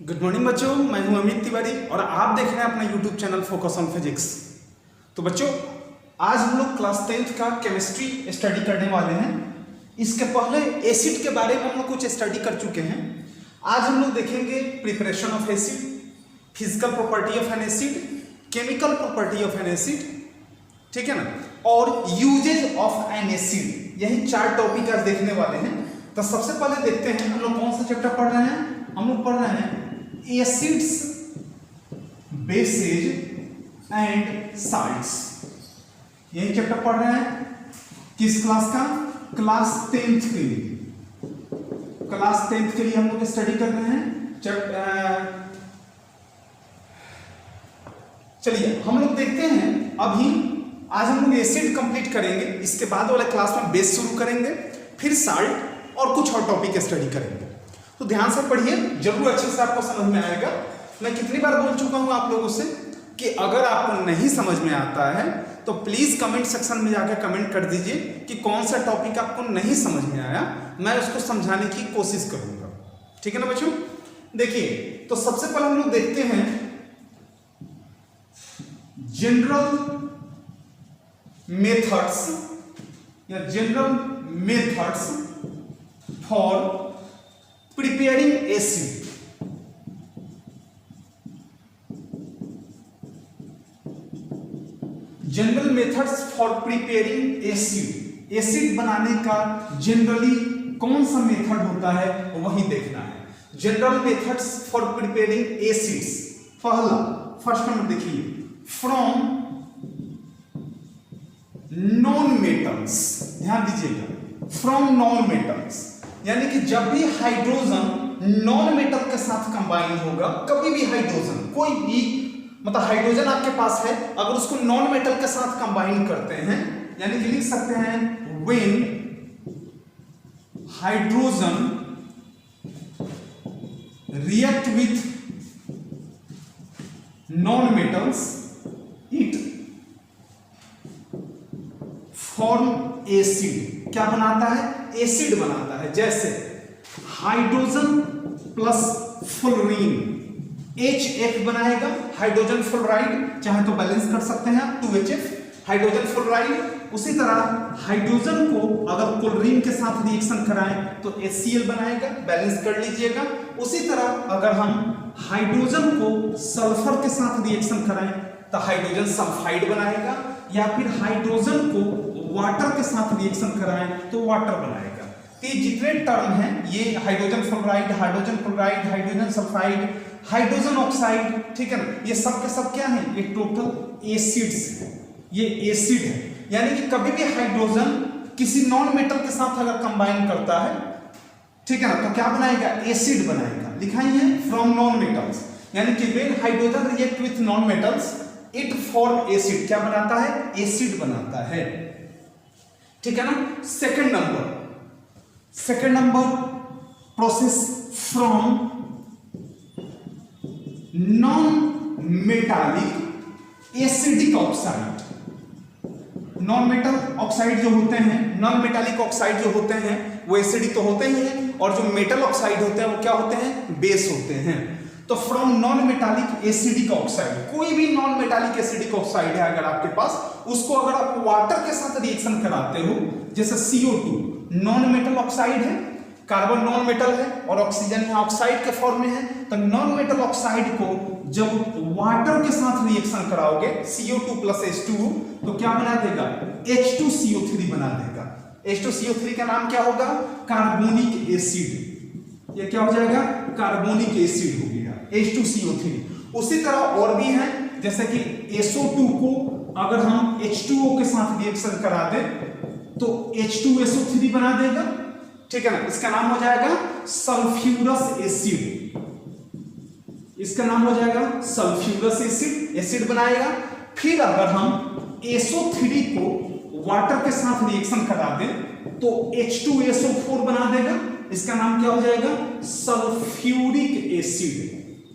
Good morning बच्चों, मैं हूं अमित तिवारी और आप देख रहे हैं अपना YouTube channel focus on physics. तो बच्चों, आज हम लोग क्लास 10th का केमिस्ट्री स्टडी करने वाले हैं। इसके पहले एसिड के बारे में हम लोग कुछ स्टडी कर चुके हैं। आज हम लोग देखेंगे preparation of acid, physical property of an acid, chemical property of an acid, ठीक है ना, और यूजेज ऑफ एन एसिड। यही 4 टॉपिक आज देखने वाले हैं। तो सबसे पहले देखते हैं हम लोग कौन सा चैप्टर पढ़ रहे हैं। हम लोग पढ़ रहे हैं एसिड्स, बेसेज एंड साल्ट्स। यही चैप्टर पढ़ रहे हैं। किस क्लास का? क्लास 10th के लिए। क्लास 10th के लिए हम लोग स्टडी कर रहे हैं। चलिए हम लोग देखते हैं। अभी आज हम लोग एसिड कंप्लीट करेंगे, इसके बाद वाले क्लास में बेस शुरू करेंगे, फिर साल्ट और कुछ और टॉपिक स्टडी करेंगे। तो ध्यान से पढ़िए, जरूर अच्छे से आपको समझ में आएगा। मैं कितनी बार बोल चुका हूं आप लोगों से कि अगर आपको नहीं समझ में आता है तो प्लीज कमेंट सेक्शन में जाकर कमेंट कर दीजिए कि कौन सा टॉपिक आपको नहीं समझ में आया, मैं उसको समझाने की कोशिश करूंगा। ठीक है ना बच्चों? देखिए, तो सबसे पहले हम लोग देखते हैं जनरल मेथड्स या general methods for preparing acid. General methods for preparing acid. Acid बनाने का जनरली कौन सा मेथड होता है वही देखना है। General methods for preparing acids. पहला, फर्स्ट नंबर देखिए, फ्रॉम नॉन मेटल्स। ध्यान दीजिएगा, फ्रॉम नॉन मेटल्स, यानी कि जब भी हाइड्रोजन नॉन मेटल के साथ कंबाइन होगा, कभी भी हाइड्रोजन, कोई भी मतलब हाइड्रोजन आपके पास है, अगर उसको नॉन मेटल के साथ कंबाइन करते हैं, यानी कि लिख सकते हैं when hydrogen react with non metals it form acid. क्या बनाता है? एसिड बनाता है। जैसे हाइड्रोजन प्लस फ्लोरीन HF बनाएगा, हाइड्रोजन फ्लोराइड, चाहे तो बैलेंस कर सकते हैं आप 2HF, हाइड्रोजन फ्लोराइड। उसी तरह हाइड्रोजन को अगर क्लोरीन के साथ रिएक्शन कराएं तो HCl बनाएगा, बैलेंस कर लीजिएगा। उसी तरह अगर हम हाइड्रोजन को सल्फर के साथ रिएक्शन कराएं तो हाइड्रोजन सल्फाइड बनाएगा, या फिर हाइड्रोजन को वाटर के साथ रिएक्शन कराएं तो वाटर बनाएगा। तो ये जितने टर्म हैं, ये hydrogen fluoride, hydrogen chloride, hydrogen sulphide, hydrogen oxide, ठीक है ना, ये सब के सब क्या है? ये टोटल एसिड्स हैं। ये एसिड है, यानी कि कभी भी हाइड्रोजन किसी नॉन मेटल के साथ अगर कंबाइन करता है, ठीक है ना, तो क्या बनाएगा? एसिड बनाएगा। लिखाइए फ्रॉम नॉन मेटल्स, यानी कि when hydrogen react with non metals it form acid. क्या बनाता है? एसिड बनाता है। ठीक है ना। Second number process from non metallic acidic oxide. Non metal oxide जो होते हैं, नॉन मेटालिक ऑक्साइड जो होते हैं वो एसिडिक तो होते ही हैं, और जो मेटल ऑक्साइड होते हैं वो क्या होते हैं? बेस होते हैं। तो from non metallic acidic oxide, कोई भी नॉन मेटालिक एसिडिक ऑक्साइड है अगर आपके पास, उसको अगर आप वाटर के साथ रिएक्शन कराते हो, जैसे CO2 नॉन मेटल ऑक्साइड है, कार्बन नॉन मेटल है और ऑक्सीजन यहां ऑक्साइड के फॉर्म में है, तो नॉन मेटल ऑक्साइड को जब वाटर के साथ रिएक्शन कराओगे CO2 प्लस H2O, तो क्या बना देगा? H2CO3 बना देगा। H2CO3 का नाम क्या होगा? Carbonic acid. ये क्या हो जाएगा? कार्बोनिक एसिड हो गया H2CO3। उसी तरह और भी हैं, जैसे कि SO2 को अगर हम H2O के साथ रिएक्शन करा दें तो H2SO3 बना देगा, ठीक है ना, इसका नाम हो जाएगा सल्फ्यूरस एसिड। इसका नाम हो जाएगा सल्फ्यूरस एसिड, एसिड बनाएगा। फिर अगर हम SO3 को वाटर के साथ रिएक्शन करा दें तो H2SO4 बना देगा, इसका नाम क्या हो जाएगा? Sulphuric acid.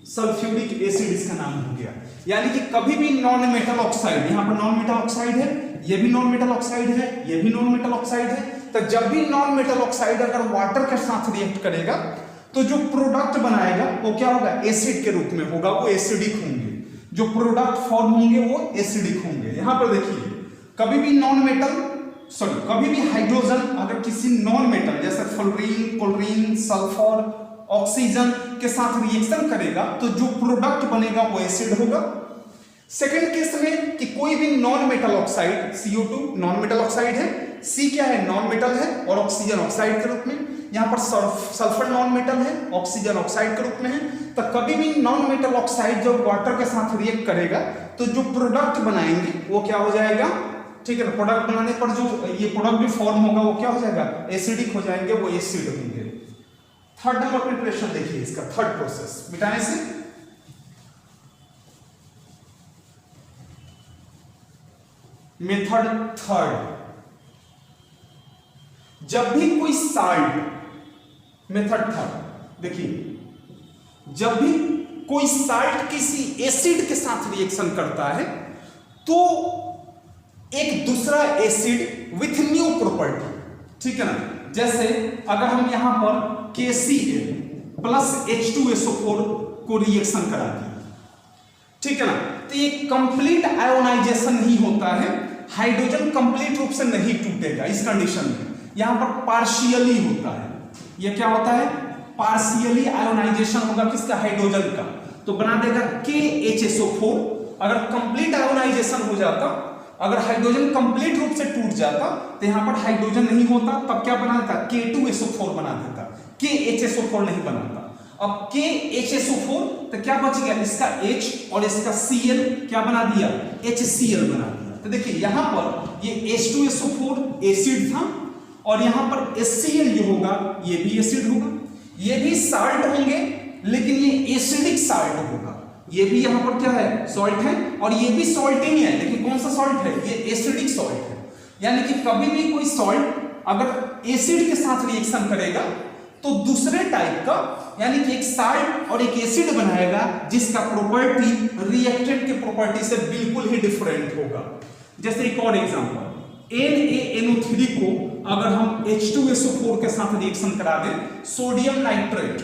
सल्फ्यूरिक एसिड इसका नाम हो गया। यानी कि कभी भी नॉन मेटल ऑक्साइड, यहां पर नॉन मेटल ऑक्साइड है, ये भी नॉन मेटल ऑक्साइड है, ये भी नॉन मेटल ऑक्साइड है, तो जब भी नॉन मेटल ऑक्साइड अगर वाटर के साथ रिएक्ट करेगा तो जो प्रोडक्ट बनाएगा वो क्या होगा, एसिड के रूप में होगा, वो एसिडिक होंगे। जो प्रोडक्ट फॉर्म होंगे वो एसिडिक होंगे। यहां पर देखिए, कभी भी कभी भी हाइड्रोजन अगर किसी नॉन मेटल जैसे फ्लोरीन, क्लोरीन, सल्फर, ऑक्सीजन के साथ रिएक्शन करेगा तो जो प्रोडक्ट बनेगा वो एसिड होगा। सेकंड केस में कि कोई भी non metal oxide, CO2 non metal oxide है, C क्या है, नॉन मेटल है और ऑक्सीजन ऑक्साइड के रूप में, यहां पर सल्फर नॉन मेटल है, ऑक्सीजन ऑक्साइड के रूप में है। तो कभी भी नॉन मेटल ऑक्साइड जब वाटर के साथ रिएक्ट करेगा तो जो प्रोडक्ट बनाएंगे वो क्या हो जाएगा, ठीक है ना, प्रोडक्ट बनाने पर जो ये प्रोडक्ट भी फॉर्म होगा वो क्या हो जाएगा, एसिडिक हो जाएंगे, वो एसिड होंगे। थर्ड नंबर प्रिपरेशन देखिए इसका, थर्ड प्रोसेस मिटाने से। मेथड थर्ड, जब भी कोई साल्ट, मेथड थर्ड देखिए, जब भी कोई साल्ट किसी एसिड के साथ रिएक्शन करता है तो एक दूसरा एसिड विथ न्यू प्रॉपर्टी, ठीक है ना, जैसे अगर हम यहां पर KCl प्लस H2SO4 को रिएक्शन करा दिए, ठीक है ना, तो ये कंप्लीट आयोनाइजेशन नहीं होता है, हाइड्रोजन कंप्लीट रूप से नहीं टूटेगा इस कंडीशन में, यहां पर पार्शियली होता है। ये क्या होता है, पार्शियली आयोनाइजेशन होगा किसका, हाइड्रोजन का, तो बना देगा KHSO4। अगर कंप्लीट आयोनाइजेशन हो जाता, अगर हाइड्रोजन कंप्लीट रूप से टूट जाता तो यहां पर हाइड्रोजन नहीं होता, तब क्या बनाता, K2SO4 बना देता, KHSO4 नहीं बनाता। अब KHSO4 तो क्या बच गया, इसका H और इसका Cl क्या बना दिया, HCl बना दिया। तो देखिए यहां पर ये H2SO4 एसिड था और यहां पर HCl जो होगा ये भी एसिड होगा, ये भी साल्ट होंगे लेकिन ये एसिडिक साल्ट होगा, ये भी यहां पर क्या है, सॉल्ट है, और ये भी सॉल्ट ही है, लेकिन कौन सा सॉल्ट है, ये एसिडिक सॉल्ट है। यानी कि कभी भी कोई सॉल्ट अगर एसिड के साथ रिएक्शन करेगा तो दूसरे टाइप का, यानी कि एक साल्ट और एक एसिड बनाएगा जिसका प्रॉपर्टी रिएक्टेंट के प्रॉपर्टी से बिल्कुल ही डिफरेंट होगा। जैसे एक और एग्जांपल, NaNO3 को अगर हम H2SO4 के साथ रिएक्शन करा दें, सोडियम नाइट्रेट,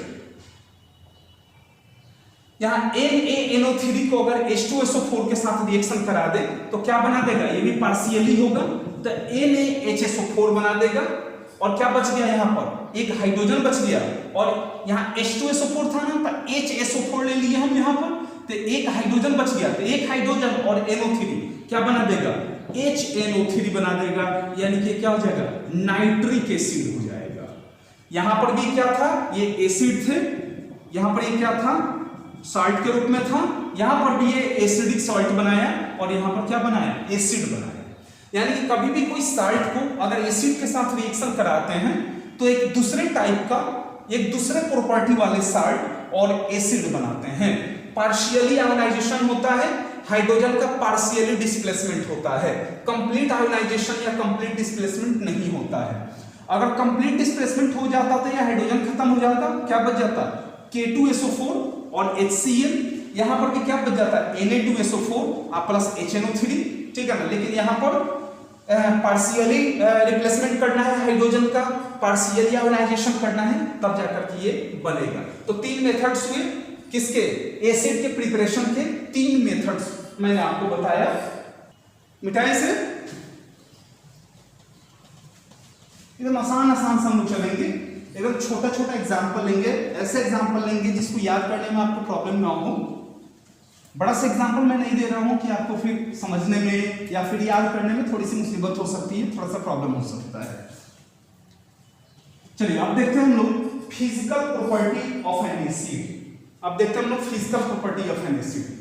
यहां NaNO3 को अगर H2SO4 के साथ रिएक्शन करा दे तो क्या बना देगा, ये भी पार्शियली होगा, तो NaHSO4 बना देगा। और क्या बच गया, यहां पर एक हाइड्रोजन बच गया, और यहां H2SO4 था ना, तो HSO4 ले लिए हम यहां पर, तो एक हाइड्रोजन बच गया, तो एक हाइड्रोजन और NO3 क्या बना देगा, HNO3 बना देगा, यानी कि क्या हो जाएगा, नाइट्रिक एसिड हो जाएगा। यहां पर भी क्या था, ये एसिड थे, यहां पर ये क्या था, सॉल्ट के रूप में था, यहां पर भी ये एसिडिक सॉल्ट बनाया और यहां पर क्या बनाया, एसिड बनाया। यानी कि कभी भी कोई सॉल्ट को अगर एसिड के साथ रिएक्शन कराते हैं तो एक दूसरे टाइप का, एक दूसरे प्रॉपर्टी वाले सॉल्ट और एसिड बनाते हैं। पार्शियली आयोनाइजेशन होता है, हाइड्रोजन का पार्शियली डिस्प्लेसमेंट होता है, कंप्लीट आयोनाइजेशन या कंप्लीट डिस्प्लेसमेंट नहीं होता है। अगर कंप्लीट डिस्प्लेसमेंट हो जाता तो यह हाइड्रोजन खत्म हो जाता, क्या बच जाता, K2SO4 और HCl, यहां पर भी क्या बच जाता है, Na2SO4 प्लस HNO3, ठीक है ना। लेकिन यहां पर पार्शियली रिप्लेसमेंट करना है हाइड्रोजन का, पार्शियली आयोनाइजेशन करना है, तब जाकर के ये बनेगा। तो तीन मेथड्स हुए किसके, एसिड के प्रिपरेशन के तीन मेथड्स मैंने आपको बताया। मिटाई से एकदम आसान आसान से हम लोग चलेंगे, एकदम छोटा छोटा एग्जाम्पल लेंगे, ऐसे एग्जाम्पल लेंगे जिसको याद करने में आपको प्रॉब्लम ना हो। बड़ा सा एग्जाम्पल मैं नहीं दे रहा हूं कि आपको फिर समझने में या फिर याद करने में थोड़ी सी मुसीबत हो सकती है, थोड़ा सा प्रॉब्लम हो सकता है। चलिए अब देखते हैं हम लोग physical property of an acid. अब देखते हैं हम लोग physical property of an acid.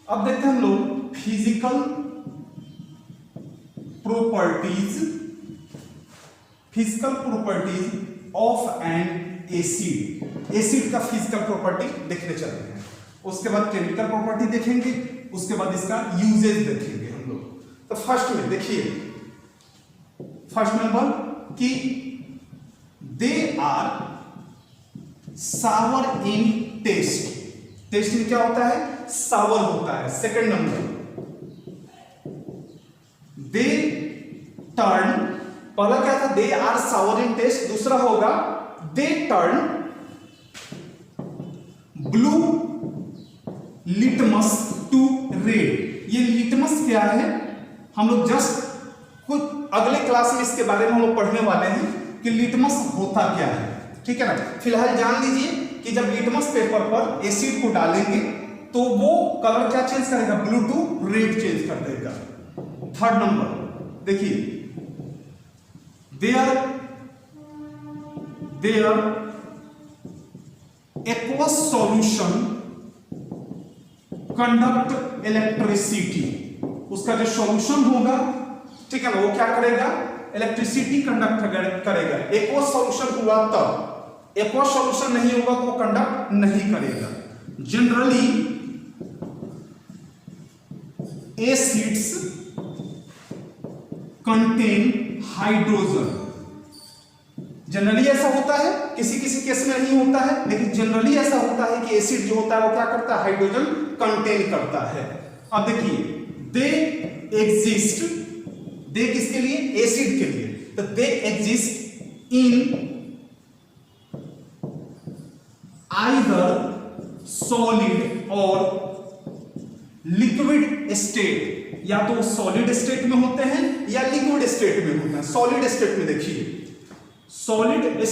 अब देखते हैं हम लोग physical properties of an acid. Acid का फिजिकल प्रॉपर्टी देखने चलते हैं, उसके बाद केमिकल प्रॉपर्टी देखेंगे, उसके बाद इसका यूजेज देखेंगे हम लोग। तो फर्स्ट में देखिए, फर्स्ट नंबर कि they are sour in taste, taste में क्या होता है, सावर होता है। सेकंड नंबर, दे टर्न, पहला क्या था, they are sour in taste, दूसरा होगा they turn blue litmus to red. ये लिटमस क्या है, हम लोग जस्ट कुछ अगले क्लास में इसके बारे में हम लोग पढ़ने वाले हैं कि लिटमस होता क्या है, ठीक है ना। फिलहाल जान लीजिए कि जब लिटमस पेपर पर एसिड को डालेंगे तो वो कलर क्या चेंज करेगा, ब्लू टू रेड चेंज कर देगा। थर्ड नंबर देखिए, their aqueous solution conduct electricity, उसका जो सॉल्यूशन होगा, ठीक है ना, वो क्या करेगा, इलेक्ट्रिसिटी कंडक्ट करेगा। एक्वस सॉल्यूशन हुआ तब, एक्वस सॉल्यूशन नहीं होगा तो वो कंडक्ट नहीं करेगा। Generally acids contain hydrogen, generally ऐसा होता है, किसी किसी केस में नहीं होता है, लेकिन जनरली ऐसा होता है कि एसिड जो होता है वो क्या करता है, हाइड्रोजन कंटेन करता है। अब देखिए, दे एग्जिस्ट, दे किसके लिए, एसिड के लिए, तो दे एग्जिस्ट इन आइदर सॉलिड और लिक्विड स्टेट, या तो सॉलिड स्टेट में होते हैं या लिक्विड स्टेट में होते हैं। सॉलिड स्टेट में देखिए, सॉलिड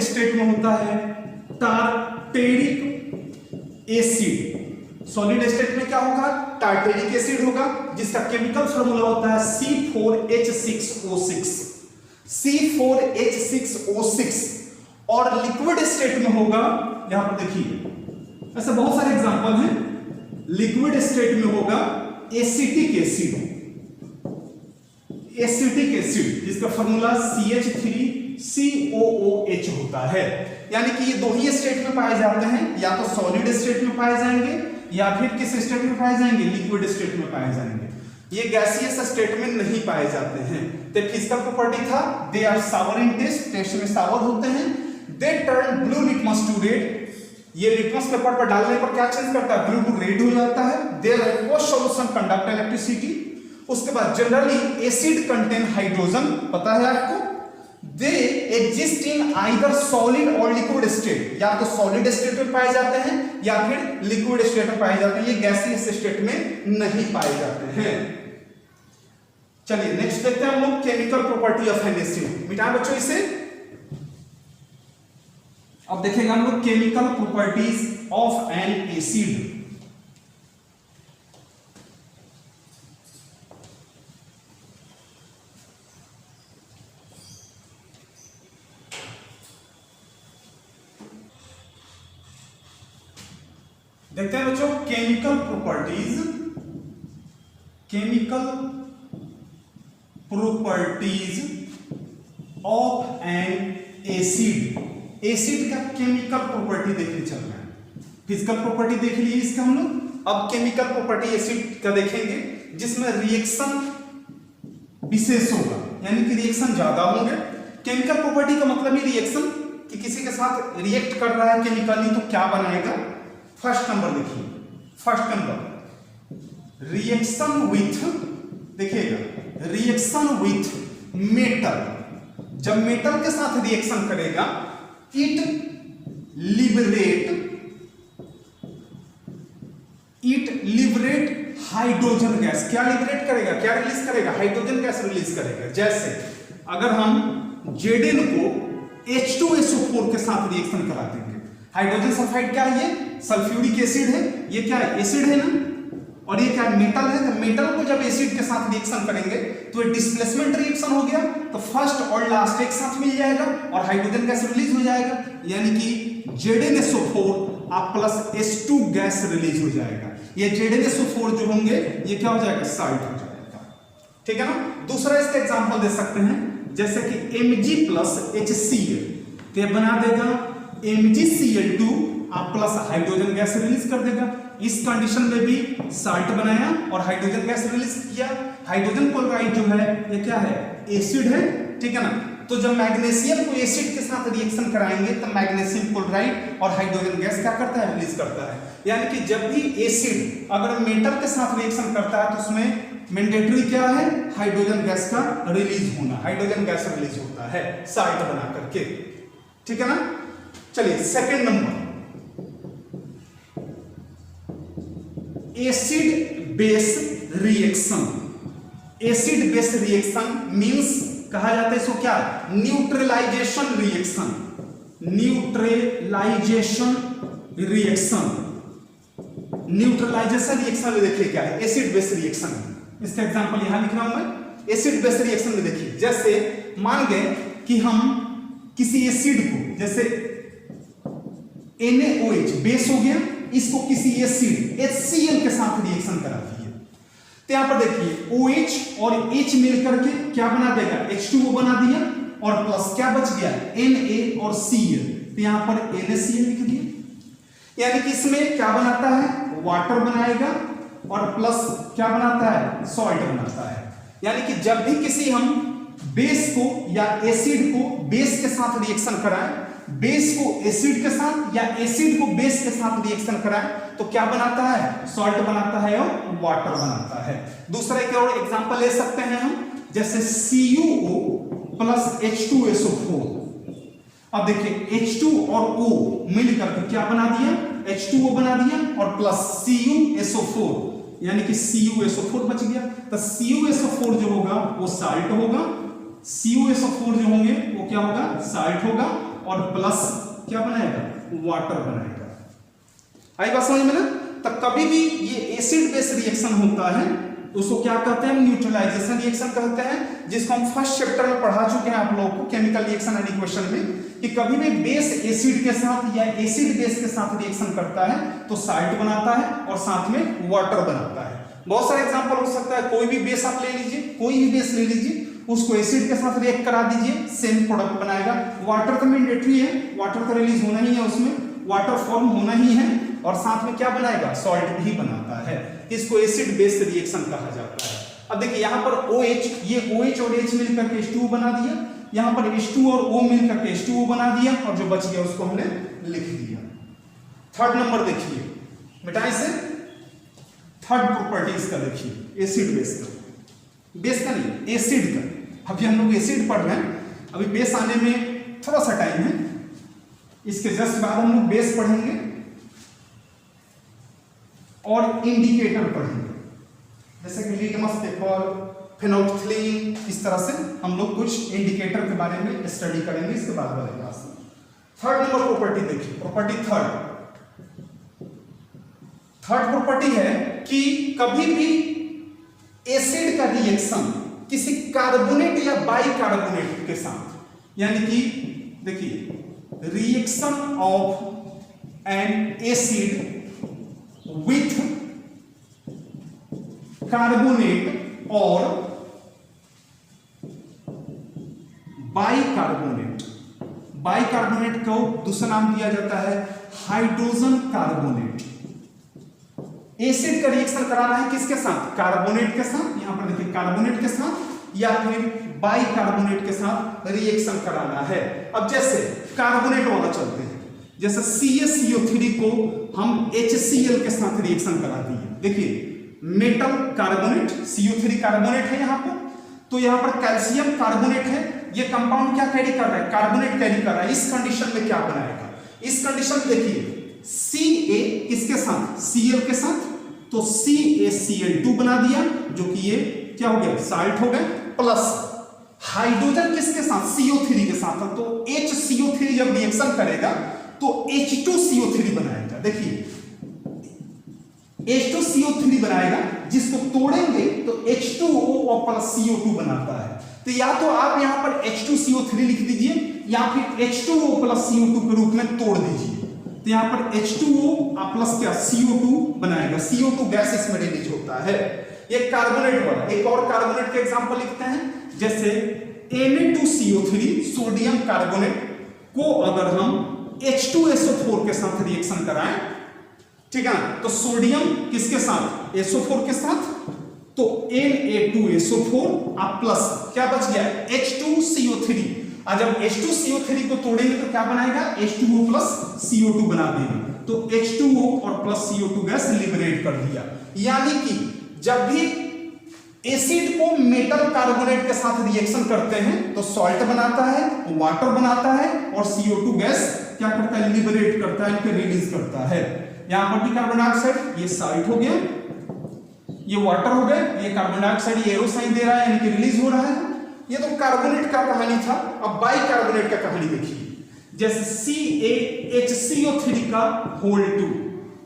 स्टेट में होता है टार्टेरिक एसिड। सॉलिड स्टेट में क्या होगा, टार्टेरिक एसिड होगा, जिसका केमिकल फार्मूला होता है C4H6O6, C4H6O6। और लिक्विड स्टेट में होगा, यहां पर देखिए ऐसे बहुत सारे एग्जांपल हैं, लिक्विड स्टेट में होगा एसिटिक एसिड, जिसका फार्मूला CH3COOH होता है। यानी कि ये दो ही स्टेट में पाए जाते हैं, या तो सॉलिड स्टेट में पाए जाएंगे या फिर किस स्टेट में पाए जाएंगे, लिक्विड स्टेट में पाए जाएंगे। ये गैसियस स्टेट में नहीं पाए जाते हैं। तो फिजिकल प्रॉपर्टी था, they are sour in taste, taste में सावर होते हैं। They turn blue litmus to red, ये लिटमस पेपर पर डालने पर क्या चेंज करता है, ब्लू टू रेड हो जाता है। Their aqueous solution conduct electricity. उसके बाद जनरली एसिड कंटेन हाइड्रोजन, पता है आपको। They exist in either solid और लिक्विड स्टेट, या तो सॉलिड स्टेट में पाए जाते हैं या फिर लिक्विड स्टेट में पाए जाते हैं, ये गैसियस स्टेट में नहीं पाए जाते हैं। चलिए नेक्स्ट देखते हैं हम लोग chemical property of an acid. मिटाएं बच्चों इसे। अब देखेंगे हम लोग chemical properties of an acid. देखते हैं बच्चों chemical properties of an acid. Acid का केमिकल प्रॉपर्टी देखने चल रहा है। फिजिकल प्रॉपर्टी देख लीजिए इसका हम लोग, अब केमिकल प्रॉपर्टी एसिड का देखेंगे, जिसमें रिएक्शन विशेष होगा, यानी कि रिएक्शन ज्यादा होंगे। केमिकल प्रॉपर्टी का मतलब ही रिएक्शन, कि किसी के साथ रिएक्ट कर रहा है केमिकली तो क्या बनाएगा। फर्स्ट नंबर देखिए, फर्स्ट नंबर रिएक्शन विथ, देखिएगा रिएक्शन विथ मेटल, जब मेटल के साथ रिएक्शन करेगा इट लिबरेट हाइड्रोजन गैस। क्या लिबरेट करेगा, क्या रिलीज करेगा, हाइड्रोजन गैस रिलीज करेगा। जैसे अगर हम Zn को H2SO4 के साथ रिएक्शन करा देंगे, हाइड्रोजन सल्फाइड क्या है, ये सल्फ्यूरिक एसिड है, ये क्या है, एसिड है ना, और ये क्या है, मेटल है। तो मेटल को जब एसिड के साथ रिएक्शन करेंगे तो ये डिस्प्लेसमेंट रिएक्शन हो गया, तो फर्स्ट और लास्ट एक साथ मिल जाएगा और हाइड्रोजन गैस रिलीज हो जाएगा, यानी कि ZnSO4 plus H2 gas release हो जाएगा। ये ZnSO4 जो होंगे ये क्या हो जाएगा, साल्ट हो जाएगा, ठीक है ना। दूसरा इसका एग्जांपल दे सकते हैं, जैसे कि Mg+HCl, तो ये बना देगा MgCl2 plus hydrogen gas release कर देगा। इस कंडीशन में भी साल्ट बनाया और हाइड्रोजन गैस रिलीज किया। हाइड्रोजन क्लोराइड जो है ये क्या है, एसिड है, ठीक है ना। तो जब मैग्नीशियम को एसिड के साथ रिएक्शन कराएंगे तब मैग्नीशियम क्लोराइड और हाइड्रोजन गैस क्या करता है, रिलीज करता है। यानी कि जब भी एसिड अगर मेटल के साथ रिएक्शन करता है तो उसमें मैंडेटरी क्या है, हाइड्रोजन गैस का रिलीज होना, हाइड्रोजन गैस रिलीज होता है साल्ट बना करके, ठीक है ना। चलिए second number, acid base reaction. Acid base reaction means कहा जाता है इसको क्या, neutralisation reaction, neutralisation reaction. Neutralisation reaction में देखिए क्या है, एसिड बेस रिएक्शन। इसका एग्जांपल यहां लिख रहा हूं मैं। एसिड बेस रिएक्शन में देखिए, जैसे मान गए कि हम किसी एसिड को, जैसे NaOH बेस हो गया, इसको किसी एसिड HCl के साथ रिएक्शन करा दिए, तो यहां पर देखिए OH और H मिलकर के क्या बना देगा, H2O बना दिया, और प्लस क्या बच गया, Na और Cl, तो यहां पर NaCl लिख दिया। यानी कि इसमें क्या बनाता है, वाटर बनाएगा, और प्लस क्या बनाता है, सॉल्ट बनाता है। यानी कि जब भी किसी हम बेस को या एसिड को बेस के साथ रिएक्शन कराएं, बेस को एसिड के साथ या एसिड को बेस के साथ रिएक्शन कराएं तो क्या बनाता है, सॉल्ट बनाता है और वाटर बनाता है। दूसरा एक और एग्जांपल ले सकते हैं हम, जैसे CuO प्लस H2SO4। अब देखिए H2 और O मिलकर के क्या बना दिया, H2O बना दिया, और प्लस CuSO4, यानी कि CuSO4 बच गया। तो CuSO4 जो होगा वो साल्ट होगा, CuSO4 जो होंगे वो क्या होगा, साल्ट होगा, और प्लस क्या बनाएगा, वाटर बनाएगा। आई बात समझ में ना। तब कभी भी ये एसिड बेस रिएक्शन होता है तो उसको क्या कहते हैं, न्यूट्रलाइजेशन रिएक्शन कहते हैं, जिसको हम फर्स्ट चैप्टर में पढ़ा चुके हैं आप लोगों को केमिकल रिएक्शन एंड इक्वेशन में, कि कभी भी बेस एसिड के साथ या एसिड बेस के साथ रिएक्शन करता है तो साल्ट बनाता है और साथ में वाटर बनाता है। बहुत सारे एग्जांपल हो सकता है, कोई भी बेस आप ले लीजिए, कोई भी बेस ले लीजिए, उसको एसिड के साथ रिएक्ट करा दीजिए, सेम प्रोडक्ट बनाएगा। वाटर तो मैंडेटरी है, वाटर तो रिलीज होना ही है, उसमें वाटर फॉर्म होना ही है, और साथ में क्या बनाएगा, सॉल्ट भी बनाता है। इसको एसिड बेस रिएक्शन कहा जाता है। अब देखिए यहां पर OH, ये OH और H मिलकर के H2O बना दिया, यहां पर H2 और O मिलकर के H2O बना दिया, और जो बच गया उसको हमने लिख दिया। थर्ड नंबर देखिए, मिटाई से थर्ड प्रॉपर्टीज का देखिए, एसिड बेस का, बेस का नहीं एसिड का। अभी हम लोग एसिड पढ़ रहे हैं, अभी बेस आने में थोड़ा सा टाइम है, इसके जस्ट बाद हम लोग बेस पढ़ेंगे और इंडिकेटर पढ़ेंगे, जैसे कि लिटमस पेपर, फेनोल्फथलीन, इस तरह से हम लोग कुछ इंडिकेटर के बारे में स्टडी करेंगे इसके बाद वाले क्लास में। थर्ड नंबर प्रॉपर्टी देखिए, प्रॉपर्टी थर्ड प्रॉपर्टी है कि कभी भी एसिड का रिएक्शन किसी कार्बोनेट या बाइकार्बोनेट के साथ, यानी कि देखिए reaction of an acid with carbonate और बाइकार्बोनेट, बाइकार्बोनेट को दूसरा नाम दिया जाता है हाइड्रोजन कार्बोनेट। एसिड का रिएक्शन कराना है किसके साथ, कार्बोनेट के साथ, यहां पर देखिए कार्बोनेट के साथ या फिर बाइकार्बोनेट के साथ रिएक्शन कराना है। अब जैसे कार्बोनेट वाला चलते हैं, जैसे CaCO3 को हम HCl के साथ रिएक्शन करा दिए, देखिए मेटल कार्बोनेट, CO3 कार्बोनेट है यहां पर, तो यहां पर कैल्शियम कार्बोनेट है, ये कंपाउंड क्या कैरी कर रहा है, कार्बोनेट कैरी कर रहा है। इस कंडीशन में क्या बनाएगा, इस कंडीशन में देखिए Ca किसके साथ, Cl के साथ, तो CaCl2 बना दिया, जो कि ये क्या हो गया, साल्ट हो गए, प्लस हाइड्रोजन किसके साथ, CO3 के साथ, तो HCO3 जब रिएक्शन करेगा तो H2CO3 बनाएगा। देखिए H2CO3 बनाएगा, जिसको तोड़ेंगे तो H2O और प्लस CO2 बनाता है। तो या तो आप यहां पर H2CO3 लिख दीजिए या फिर H2O प्लस CO2 के रूप में तोड़ दीजिए, तो यहां पर H2O प्लस क्या CO2 बनाएगा, CO2 गैस इसमें रिलीज होता है। ये कार्बोनेट वाला, एक और कार्बोनेट के एग्जांपल लिखते हैं, जैसे Na2CO3 सोडियम कार्बोनेट को अगर हम H2SO4 के साथ रिएक्शन कराएं, ठीक है, तो सोडियम किसके साथ, SO4 के साथ, तो Na2SO4 प्लस क्या बच गया, H2CO3, और जब H2CO3 को तोड़ेंगे तो क्या बनाएगा, H2O प्लस CO2 बना देगा। तो H2O और प्लस CO2 गैस लिबरेट कर दिया। यानी कि जब भी एसिड को मेटल कार्बोनेट के साथ रिएक्शन करते हैं तो सॉल्ट बनाता है, वाटर बनाता है और CO2 गैस क्या करता है, लिबरेट करता है, इनको रिलीज करता है। यहां पर भी कार्बन डाइऑक्साइड, ये सॉल्ट हो गया, ये वाटर हो गया, ये कार्बन डाइऑक्साइड एरो साइन दे रहा है यानी कि रिलीज हो रहा है। ये तो कार्बोनेट का कहानी था। अब बाइकार्बोनेट का कहानी देखिए, जैसे CaHCO3 का होल 2,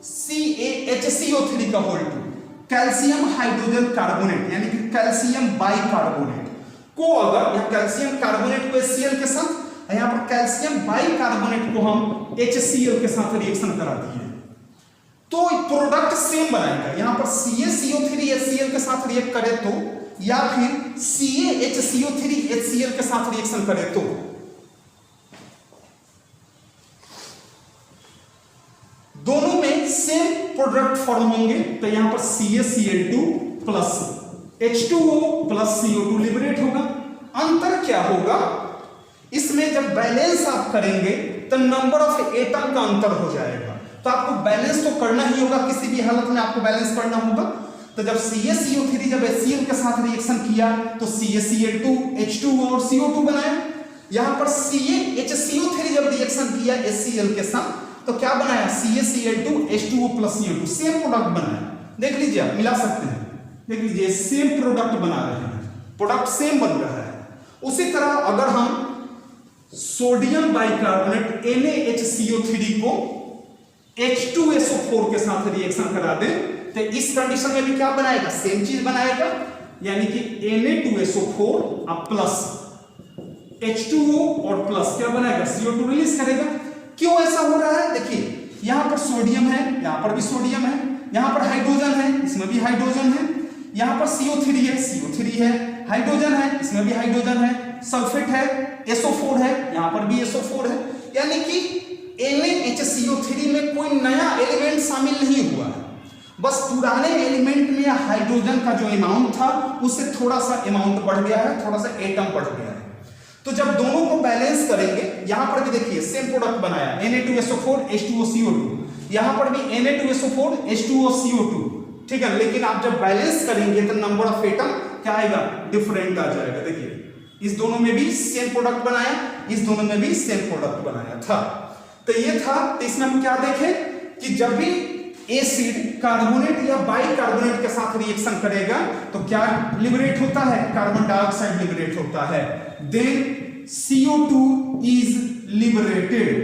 CaHCO3 का होल 2, कैल्शियम हाइड्रोजन कार्बोनेट यानी कि कैल्शियम बाइकार्बोनेट को अगर या कैल्शियम कार्बोनेट को HCl के साथ, यहां पर कैल्शियम बाइकार्बोनेट को हम HCl के साथ रिएक्शन करा दिए तो प्रोडक्ट सेम बनाएगा। यहां पर CaCO3 HCl के साथ रिएक्ट करे तो, या फिर CaHCO3 HCl के साथ रिएक्शन करे तो दोनों में सेम प्रोडक्ट फॉर्म होंगे। तो यहां पर CaCl2 plus H2O plus CO2 liberate होगा। अंतर क्या होगा इसमें, जब बैलेंस आप करेंगे तो नंबर ऑफ एटम का अंतर हो जाएगा। तो आपको बैलेंस तो करना ही होगा, किसी भी हालत में आपको बैलेंस करना होगा। तो जब CaCO3 जब HCl के साथ रिएक्शन किया तो CaCl2 H2O और CO2 बनाया। यहां पर CaHCO3 जब रिएक्शन किया HCl के साथ तो क्या बनाया, CaCl2 H2O plus CO2, same product बनाया। देख लीजिए, आप मिला सकते हैं, देख लीजिए सेम प्रोडक्ट बना रहे हैं, प्रोडक्ट सेम बन रहा है। उसी तरह अगर हम सोडियम बाइकार्बोनेट NaHCO3 को H2SO4 के साथ रिएक्शन करा दे तो इस कंडीशन में भी क्या बनाएगा, सेम चीज बनाएगा, यानी कि Na2SO4 प्लस H2O और प्लस क्या बनाएगा, CO2 रिलीज करेगा। क्यों ऐसा हो रहा है, देखिए यहां पर सोडियम है, यहां पर भी सोडियम है, यहां पर हाइड्रोजन है, इसमें भी हाइड्रोजन है, यहां पर CO3 है, CO3 है, हाइड्रोजन है, इसमें भी हाइड्रोजन है, सल्फेट है, SO4 है, यहां पर भी SO4 है। यानी कि NaHCO3 में कोई नया एलिमेंट शामिल नहीं हुआ है, बस पुराने एलिमेंट में हाइड्रोजन का जो अमाउंट था उससे थोड़ा सा अमाउंट बढ़ गया है, थोड़ा सा एटम बढ़ गया है। तो जब दोनों को बैलेंस करेंगे, यहां पर भी देखिए सेम प्रोडक्ट बनाया Na2SO4 H2O CO2, यहां पर भी Na2SO4 H2O CO2, ठीक है। लेकिन आप जब बैलेंस करेंगे तो नंबर ऑफ एटम क्या आएगा, डिफरेंट आ जाएगा। देखिए इस दोनों में भी सेम प्रोडक्ट बनाया, इस दोनों में भी सेम प्रोडक्ट बनाया था। तो ये था। तो इसमें हम क्या देखें कि जब भी एसिड कार्बोनेट या बाइकार्बोनेट के साथ रिएक्शन करेगा तो क्या लिबरेट होता है, कार्बन डाइऑक्साइड लिबरेट होता है। Then CO2 is liberated,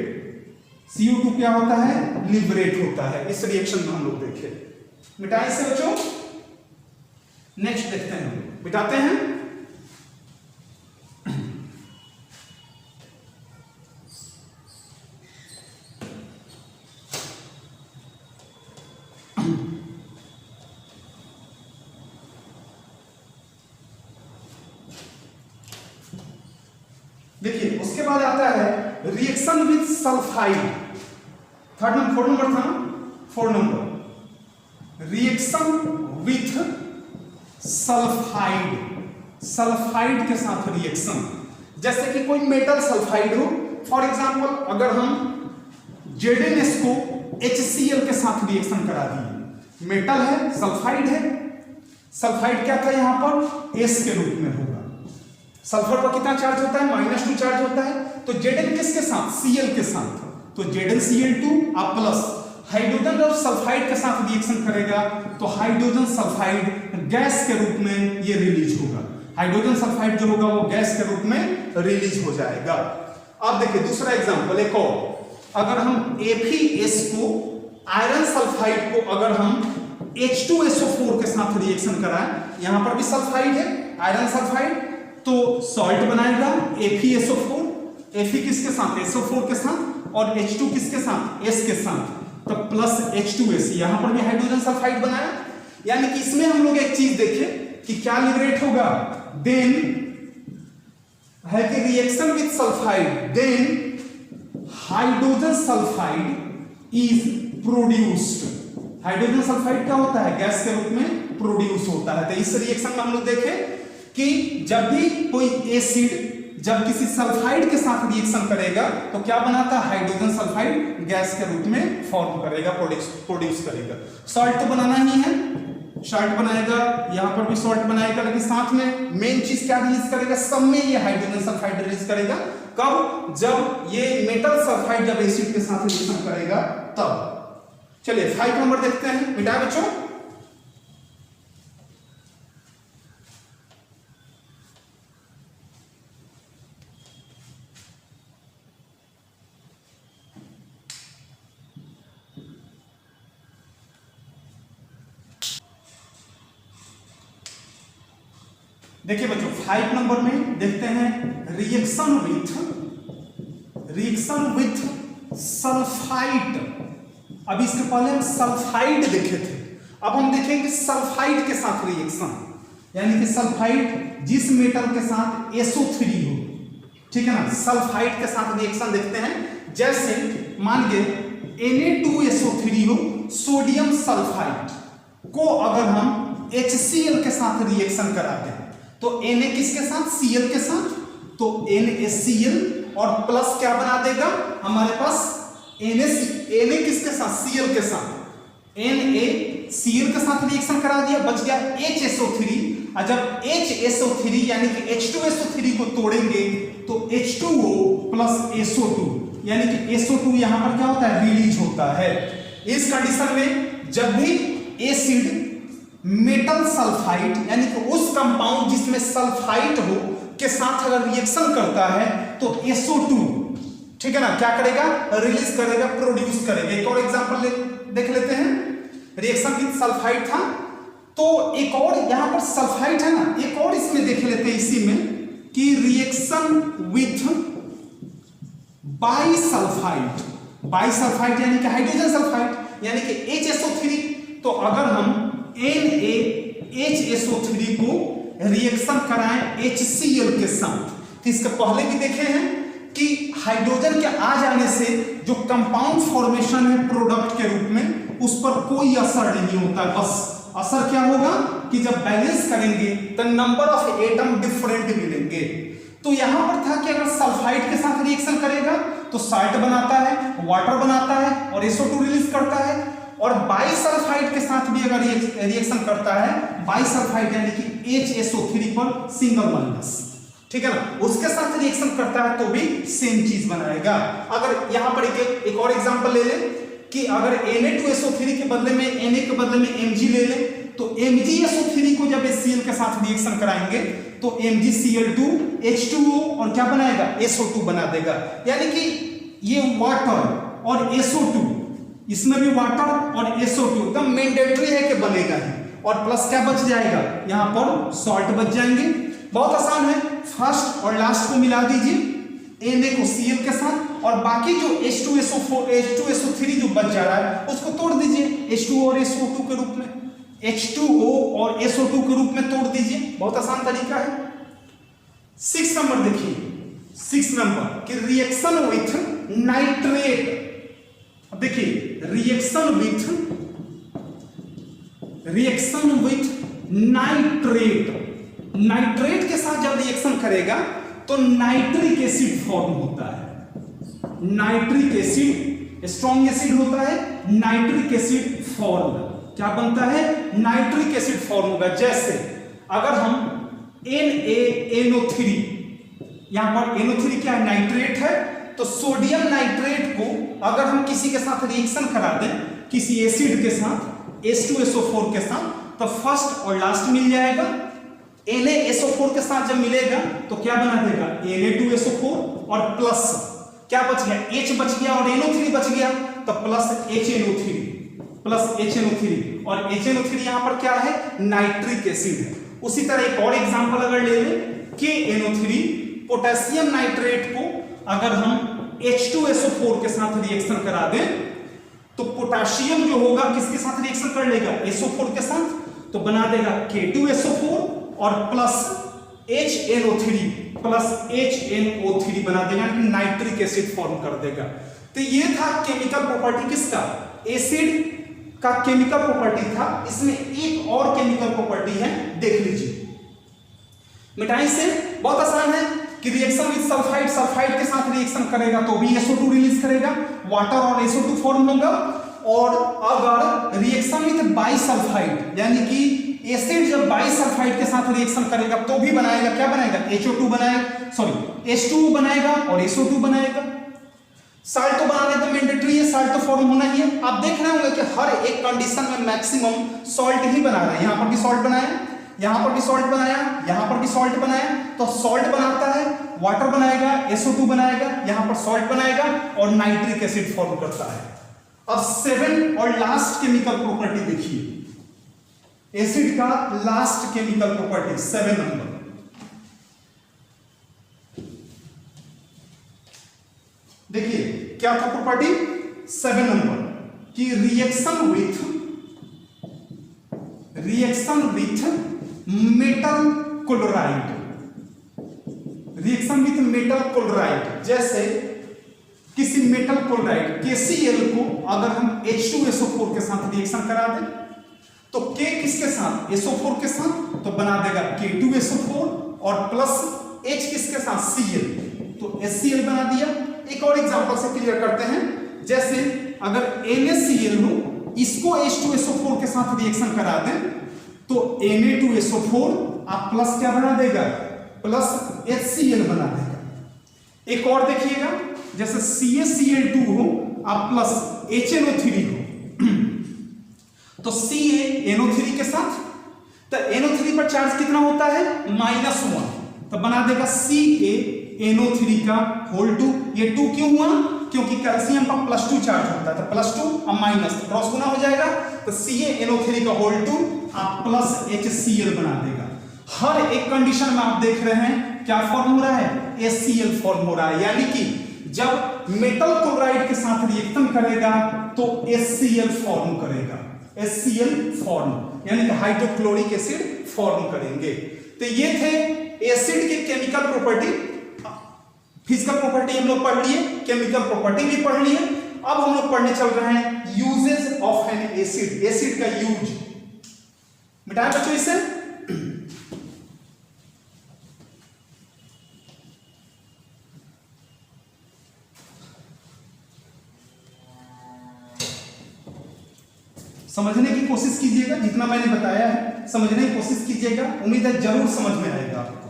CO2 क्या होता है, लिबरेट होता है। इस रिएक्शन में हम लोग देखे, मिटाएं से बच्चों, नेक्स्ट देखते हैं, मिटाते हैं। देखिए उसके बाद आता है reaction with sulphide, third number, fourth number था, fourth number, reaction with sulphide, sulphide के साथ रिएक्शन। जैसे कि कोई मेटल सल्फाइड हो, फॉर एग्जांपल अगर हम ZnS को HCl के साथ रिएक्शन करा दिए, मेटल है, सल्फाइड है, सल्फाइड क्या था यहां पर, S के रूप में होगा। सल्फर पर कितना चार्ज होता है, -2 चार्ज होता है। तो Zn किसके साथ, Cl के साथ, तो ZnCl2 प्लस हाइड्रोजन जब सल्फाइड के साथ रिएक्शन करेगा तो हाइड्रोजन सल्फाइड गैस के रूप में ये रिलीज होगा। हाइड्रोजन सल्फाइड जो होगा वो गैस के रूप में रिलीज हो जाएगा। अब देखिए दूसरा एग्जांपल एक और, अगर हम FeS को आयरन सल्फाइड को अगर हम H2SO4 के साथ रिएक्शन कराएं, यहां पर भी सल्फाइड है, आयरन सल्फाइड, तो सॉल्ट बनाएगा FeSO4, Fe किसके साथ, SO4 के साथ, और H2 किसके साथ, S के साथ, तो प्लस H2S, यहां पर भी हाइड्रोजन सल्फाइड बनाया। यानी कि इसमें हम लोग एक चीज देखें कि क्या लिबरेट होगा, देन है कि reaction with sulphide, then hydrogen sulphide is produced. Hydrogen sulphide क्या होता है, गैस के रूप में प्रोड्यूस होता है। तो इस रिएक्शन में हम लोग देखें कि जब भी कोई एसिड जब किसी सल्फाइड के साथ रिएक्शन करेगा तो क्या बनाता है, हाइड्रोजन सल्फाइड गैस के रूप में फॉर्म करेगा, प्रोड्यूस करेगा। सॉल्ट तो बनाना ही है, सॉल्ट बनाएगा, यहां पर भी सॉल्ट बनाएगा, लेकिन साथ में मेन चीज क्या रिलीज करेगा, सब में ये हाइड्रोजन सल्फाइड रिलीज करेगा। कब, जब ये मेटल सल्फाइड जब एसिड के साथ रिएक्शन करेगा तब। चलिए 5 नंबर देखते हैं, मिटाए बच्चों। देखिए बच्चों 5 नंबर में देखते हैं रिएक्शन विथ सल्फाइड। अभी इसके पहले हम सल्फाइड देखे थे, अब हम देखेंगे सल्फाइड के साथ रिएक्शन, यानी कि सल्फाइड जिस मेटल के साथ SO3 हो, ठीक है ना, सल्फाइड के साथ रिएक्शन देखते हैं। जैसे मान गए Na2SO3 हो, सोडियम सल्फाइड को अगर हम HCl के साथ रिएक्शन कराते हैं तो Na किसके साथ, Cl के साथ, तो NaCl और प्लस क्या बना देगा हमारे पास Na किसके साथ, Cl के साथ, NaCl के साथ रिएक्शन करा दिया, बच गया HSO3। और जब HSO3 यानी कि H2SO3 को तोड़ेंगे तो H2O प्लस SO2, यानी कि SO2 यहां पर क्या होता है, रिलीज होता है। इस कंडीशन में जब भी एसिड मेटल सल्फाइड यानी कि उस कंपाउंड जिसमें सल्फाइड हो के साथ अगर रिएक्शन करता है तो SO2, ठीक है ना, क्या करेगा, रिलीज करेगा, प्रोड्यूस करेगा। एक और एग्जांपल देख लेते हैं। रिएक्शन विद सल्फाइड था, तो एक और यहां पर सल्फाइड है ना, एक और इसमें देख लेते हैं इसी में कि रिएक्शन विथ बाइसल्फाइड। बाइसल्फाइड यानी कि हाइड्रोजन सल्फाइड यानी कि HSO3। तो अगर हम NaHSO3 को रिएक्शन कराएं HCl के साथ, तो इसके पहले भी देखे हैं कि हाइड्रोजन के आ जाने से जो कंपाउंड फॉर्मेशन है प्रोडक्ट के रूप में, उस पर कोई असर नहीं होता। बस असर क्या होगा कि जब बैलेंस करेंगे तो नंबर ऑफ एटम डिफरेंट मिलेंगे। तो यहां पर था कि अगर सल्फाइड के साथ रिएक्शन करेगा तो साल्ट बनाता है, वाटर बनाता है और SO2 रिलीज करता है। और बाइसल्फाइड के साथ भी अगर रिएक्शन करता है, बाइसल्फाइड यानी कि HSO3 पर सिंगल माइनस, ठीक है ना, उसके साथ रिएक्शन करता है तो भी सेम चीज बनाएगा। अगर यहां पर एक और एग्जांपल ले ले कि अगर Na2SO3 के बदले में Na के बदले में Mg ले ले, तो MgSO3 को जब HCl के साथ रिएक्शन कराएंगे तो MgCl2 H2O और क्या बनाएगा, SO2 बना देगा। यानी कि ये वाटर और SO2, इसमें भी वाटर और SO2 एकदम मैंडेटरी है कि बनेगा ही, और प्लस क्या बच जाएगा, यहां पर सॉल्ट बच जाएंगे। बहुत आसान है, फर्स्ट और लास्ट को मिला दीजिए, Na को Cl के साथ, और बाकी जो H2SO3 जो बच जा रहा है उसको तोड़ दीजिए H2O और SO2 के रूप में, H2O और SO2 के रूप में तोड़ दीजिए। बहुत आसान तरीका है। 6 नंबर देखिए, 6 नंबर कि रिएक्शन विथ नाइट्रेट। अब देखिए रिएक्शन विथ नाइट्रेट, नाइट्रेट के साथ जब रिएक्शन करेगा तो नाइट्रिक एसिड फॉर्म होता है। नाइट्रिक एसिड स्ट्रॉन्ग एसिड होता है, नाइट्रिक एसिड फॉर्म क्या बनता है, नाइट्रिक एसिड फॉर्म होगा। जैसे अगर हम NaNO3, यहां पर NO3 क्या है, नाइट्रेट है, तो सोडियम नाइट्रेट को अगर हम किसी के साथ रिएक्शन करा दें, किसी एसिड के साथ H2SO4 के साथ, तो फर्स्ट और लास्ट मिल जाएगा। NaSO4 के साथ जब मिलेगा तो क्या बना देगा, Na2SO4 और प्लस क्या बच गया, H बच गया और NO3 बच गया, तो प्लस HNO3 और HNO3 यहां पर क्या है, नाइट्रिक एसिड है। उसी तरह एक और एग्जांपल अगर ले लें KNO3, पोटेशियम नाइट्रेट को अगर हम H2SO4 के साथ रिएक्शन करा दें तो पोटेशियम जो होगा किसके साथ रिएक्शन कर लेगा, SO4 के साथ, तो बना देगा K2SO4 और प्लस HNO3 बना देगा, नाइट्रिक एसिड फॉर्म कर देगा। तो ये था केमिकल प्रॉपर्टी किसका, एसिड का केमिकल प्रॉपर्टी था। इसमें एक और केमिकल प्रॉपर्टी है, देख लीजिए। मिटाई से बहुत आसान है, कि रिएक्शन विद सल्फाइड, सल्फाइड के साथ रिएक्शन करेगा तो भी SO2 रिलीज करेगा, वाटर और SO2 फॉर्म होगा। और अगर रिएक्शन विद बाइसल्फाइड यानी कि एसिड जब बाइसल्फाइड के साथ रिएक्शन करेगा तो भी बनाएगा, क्या बनाएगा, HO2 बनाएगा, सॉरी H2O बनाएगा और SO2 बनाएगा। साल्ट तो बनाने तो मैंडेटरी है, साल्ट तो फॉर्म होना ही है। आप देख रहे होंगे कि हर एक कंडीशन में मैक्सिमम सॉल्ट ही बना रहे हैं। यहां पर भी सॉल्ट बनाया, यहां पर भी सॉल्ट बनाया, यहां पर भी सॉल्ट बनाया, तो सॉल्ट बनाता है, वाटर बनाएगा, SO2 बनाएगा, यहां पर सॉल्ट बनाएगा और नाइट्रिक एसिड फॉर्म करता है। अब 7 और लास्ट केमिकल प्रॉपर्टी देखिए, एसिड का लास्ट केमिकल प्रॉपर्टी 7 नंबर, देखिए क्या था प्रॉपर्टी 7 नंबर कि reaction with metal chloride, reaction with metal chloride, जैसे किसी मेटल क्लोराइड KCl को अगर हम H2SO4 के साथ रिएक्शन करा दें तो K किसके साथ, SO4 के साथ, तो बना देगा K2SO4 और प्लस H किसके साथ, Cl, तो HCl बना दिया। एक और एग्जांपल से क्लियर करते हैं, जैसे अगर NaCl हो, इसको H2SO4 के साथ रिएक्शन करा दें तो Na2SO4 आप प्लस क्या बना देगा, प्लस HCl बना देगा। एक और देखिएगा, जैसे CaCl2 हो आप प्लस HNO3 हो तो CaNO3 के साथ, तो NO3 पर चार्ज कितना होता है, -1, तो बना देगा CaNO3 का होल 2। ये 2 क्यों हुआ, क्योंकि कैल्शियम का +2 चार्ज होता है, तो +2 और माइनस क्रॉस गुना हो जाएगा, तो CaNO3 का होल 2 आप प्लस HCl बना देगा। हर एक कंडीशन में आप देख रहे हैं क्या फॉर्म हो रहा है, HCl फॉर्म हो रहा है, यानी कि जब मेटल क्लोराइड के साथ रिएक्शन करेगा तो HCl फॉर्म करेगा, HCl फॉर्म यानी कि हाइड्रोक्लोरिक एसिड फॉर्म करेंगे। तो ये थे एसिड की केमिकल प्रॉपर्टी, फिजिकल प्रॉपर्टी हम लोग पढ़ लिए, केमिकल प्रॉपर्टी भी पढ़ लिए। अब हम लोग पढ़ने चल रहे हैं uses of an acid, acid का यूज। मिटाएं बच्चों इसे, समझने की कोशिश कीजिएगा, जितना मैंने बताया है समझने की कोशिश कीजिएगा, उम्मीद है जरूर समझ में आएगा आपको।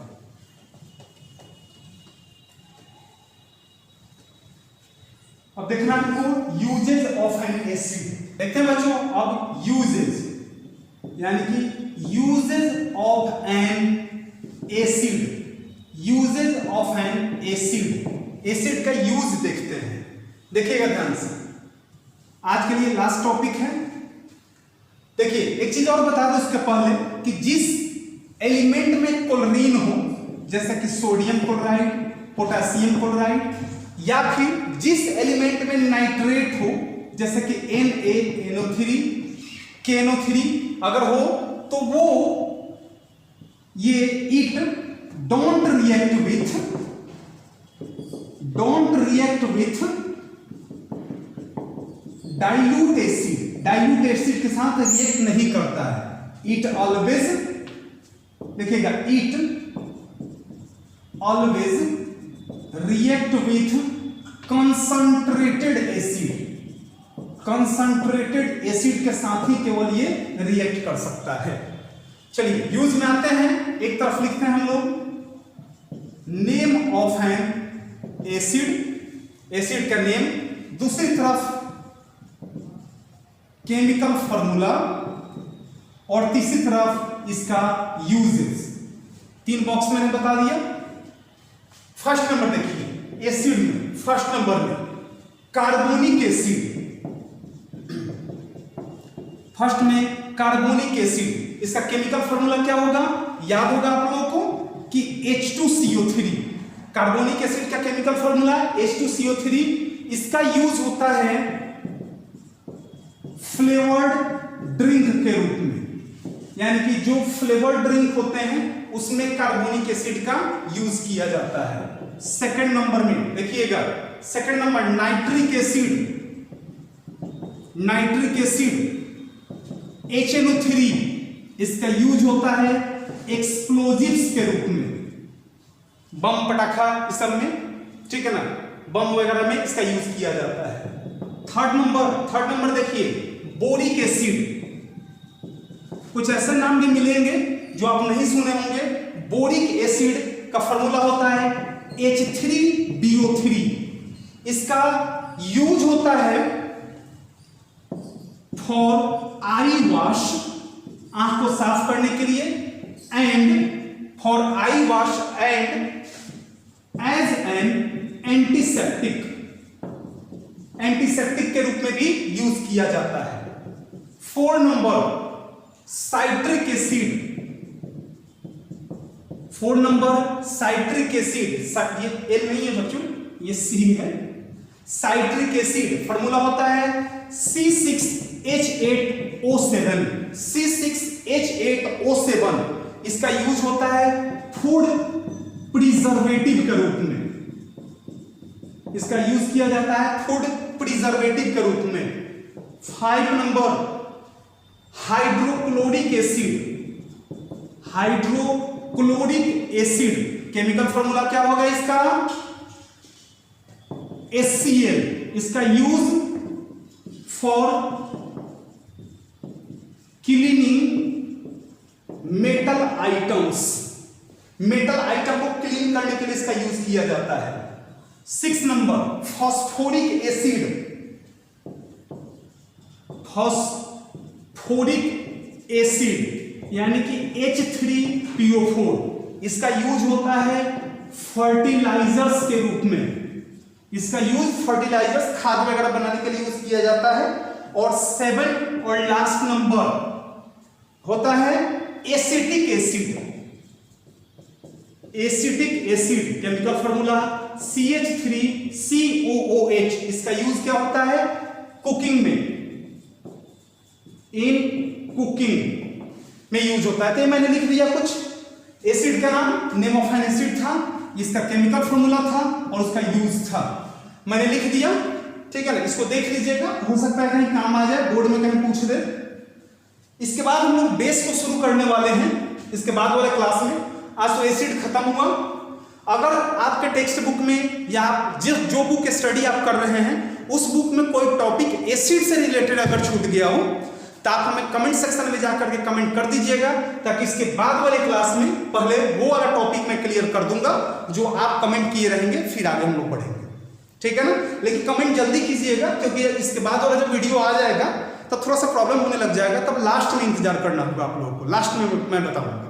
अब देखना हमको यूजेज ऑफ एन एसिड, देखते हैं बच्चों। अब यूजेज यानी कि uses of an acid, uses of an acid, acid का यूज देखते हैं। देखिएगा ध्यान से, आज के लिए लास्ट टॉपिक है। देखिए एक चीज और बता दो इसके पहले कि जिस एलिमेंट में क्लोरीन हो, जैसे कि सोडियम क्लोराइड, पोटेशियम क्लोराइड, या फिर जिस एलिमेंट में नाइट्रेट हो, जैसे कि NaNO3, KNO3 अगर हो तो वो ये it don't react with dilute acid, dilute acid के साथ रिएक्ट नहीं करता है। इट ऑलवेज, देखिएगा, it always react with concentrated acid, concentrated acid के साथ ही केवल ये रिएक्ट कर सकता है। चलिए यूज में आते हैं, एक तरफ लिखते हैं हम लोग name of an acid, acid का नेम, दूसरी तरफ केमिकल फार्मूला, और तीसरी तरफ इसका यूजेस। 3 बॉक्स मैंने बता दिया। फर्स्ट नंबर देखिए एसिड में, फर्स्ट नंबर में कार्बोनिक एसिड, फर्स्ट में कार्बोनिक एसिड, इसका केमिकल फार्मूला क्या होगा, याद होगा आप लोगों को कि H2CO3, कार्बोनिक एसिड का केमिकल फार्मूला H2CO3। इसका यूज होता है फ्लेवर्ड ड्रिंक के रूप में, यानी कि जो फ्लेवर्ड ड्रिंक होते हैं उसमें कार्बोनिक एसिड का यूज किया जाता है। सेकंड नंबर में देखिएगा, second number nitric acid, nitric acid HNO3, इसका यूज होता है एक्सप्लोजिव्स के रूप में, बम पटाखा इस सब में, ठीक है ना, बम वगैरह में इसका यूज किया जाता है। थर्ड नंबर देखिए, बोरिक एसिड। कुछ ऐसे नाम भी मिलेंगे जो आप नहीं सुने होंगे। बोरिक एसिड का फॉर्मूला होता है H3BO3। इसका यूज होता है फॉर आई वॉश, आंख को साफ करने के लिए, and for eye wash and as an antiseptic के रूप में भी यूज किया जाता है। 4 number citric acid. 4 number citric acid, ये एल नहीं है बच्चों, ये सी है। साइट्रिक एसिड फॉर्मूला होता है C6H8O7। C6H8O7 इसका यूज होता है फूड प्रिजर्वेटिव के रूप में। इसका यूज किया जाता है फूड प्रिजर्वेटिव के रूप में। 5 number hydrochloric acid. Hydrochloric acid chemical formula क्या होगा इसका? HCl। इसका use for cleaning metal items. Metal atom को क्लीन करने के लिए इसका यूज किया जाता है। 6 number phosphoric acid. Phosphoric acid यानी कि H3PO4, इसका यूज होता है फर्टिलाइजर्स के रूप में। इसका यूज फर्टिलाइजर्स, खाद वगैरह बनाने के लिए यूज किया जाता है। और 7 और लास्ट नंबर होता है acetic acid. Acetic acid chemical formula CH3COOH। इसका यूज क्या होता है? कुकिंग में, इन कुकिंग में यूज होता है। तो मैंने लिख दिया कुछ एसिड का नाम, नेम ऑफ एन एसिड था, इसका केमिकल फॉर्मूला था और उसका यूज था, मैंने लिख दिया, ठीक है ना। इसको देख लीजिएगा, हो सकता है कहीं काम आ जाए, बोर्ड में कहीं पूछ दे। इसके बाद हम लोग बेस को शुरू करने वाले हैं इसके बाद वाले क्लास में। आज तो एसिड खत्म हुआ। अगर आपके टेक्स्ट बुक में या आप जो बुक स्टडी आप कर रहे हैं उस बुक में कोई टॉपिक एसिड से रिलेटेड अगर छूट गया हो तो आप हमें कमेंट सेक्शन में जाकर के कमेंट कर दीजिएगा, ताकि इसके बाद वाले क्लास में पहले वो वाला टॉपिक मैं क्लियर कर दूंगा जो आप कमेंट किए रहेंगे, फिर आगे हम लोग बढ़ेंगे, ठीक है ना। लेकिन कमेंट जल्दी कीजिएगा, क्योंकि इसके बाद वाला जब वीडियो आ जाएगा तब थोड़ा सा प्रॉब्लम होने लग जाएगा, तब लास्ट में इंतजार करना होगा आप लोगों को, लास्ट में मैं बताऊंगा,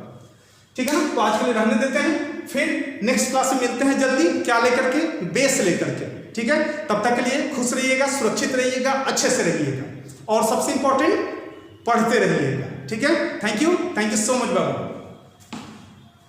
ठीक है ना। तो आज के लिए रहने देते हैं, फिर नेक्स्ट क्लास में मिलते हैं जल्दी। क्या लेकर के? बेस लेकर के, ठीक है। तब तक के लिए खुश रहिएगा, सुरक्षित रहिएगा, अच्छे से रहिएगा और सबसे इंपॉर्टेंट पढ़ते रहिएगा, ठीक है। Thank you so much Babu.